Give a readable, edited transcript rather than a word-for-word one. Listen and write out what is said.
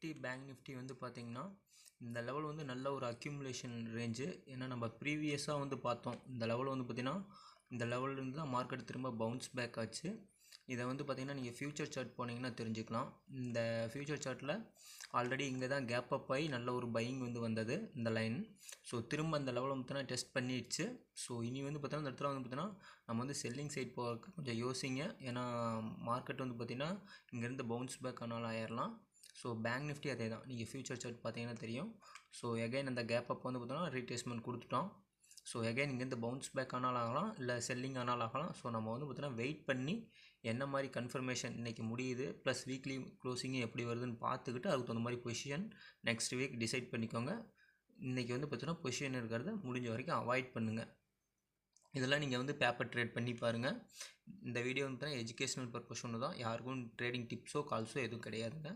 Nifty bank Nifty வந்து பார்த்திங்கன்னா இந்த லெவல் வந்து நல்ல ஒரு அக்யூமுலேஷன் ரேஞ்சு. ஏன்னா நம்ம ப்ரீவியஸாக வந்து பார்த்தோம் இந்த லெவல் வந்து பார்த்திங்கன்னா இந்த லெவல்லேருந்து தான் மார்க்கெட் திரும்ப பவுன்ஸ் பேக் ஆச்சு. இதை வந்து பார்த்திங்கன்னா நீங்கள் ஃபியூச்சர் சார்ட் போனீங்கன்னா தெரிஞ்சுக்கலாம். இந்த ஃபியூச்சர் சார்ட்டில் ஆல்ரெடி இங்கே தான் கேப் அப் ஆகி நல்ல ஒரு பையிங் வந்து வந்தது இந்த லைன். ஸோ திரும்ப அந்த லெவலில் வந்து பார்த்தீங்கன்னா டெஸ்ட் பண்ணிடுச்சு. ஸோ இனி வந்து பார்த்தீங்கன்னா இந்த இடத்துல வந்து பார்த்தீங்கன்னா நம்ம வந்து செல்லிங் சைட் போகிறதுக்கு கொஞ்சம் யோசிங்க. ஏன்னா மார்க்கெட் வந்து பார்த்திங்கன்னா இங்கேருந்து பவுன்ஸ் பேக் ஆனாலும் ஆயிடலாம். ஸோ பேங்க் நிஃப்டி அதே தான், நீங்கள் ஃபியூச்சர் சார்ட் பார்த்தீங்கன்னா தெரியும். ஸோ எகைன் அந்த கேப் அப் வந்து பார்த்தோன்னா ரீட்ரேஸ்மெண்ட் கொடுத்துட்டோம். ஸோ எகைன் இங்கேருந்து பவுன்ஸ் பேக் ஆனாலும் ஆகலாம், இல்லை செல்லிங் ஆனாலும் ஆகலாம். ஸோ நம்ம வந்து பார்த்தீங்கன்னா வெயிட் பண்ணி என்ன மாதிரி கன்ஃபர்மேஷன் இன்றைக்கி முடியுது ப்ளஸ் வீக்லி க்ளோசிங்கு எப்படி வருதுன்னு பார்த்துக்கிட்டு அதுக்கு தகுந்த மாதிரி பொசிஷன் நெக்ஸ்ட் வீக் டிசைட் பண்ணிக்கோங்க. இன்றைக்கி வந்து பார்த்தீங்கன்னா பொசிஷன் இருக்கிறத முடிஞ்ச வரைக்கும் அவாய்ட் பண்ணுங்கள். இதெல்லாம் நீங்கள் வந்து பேப்பர் ட்ரேட் பண்ணி பாருங்கள். இந்த வீடியோ வந்து பார்த்தீங்கன்னா எஜுகேஷனல் பர்பஸ் ஒன்று தான், யாருக்கும் ட்ரேடிங் டிப்ஸோ கால்ஸோ எதுவும் கிடையாதுங்க.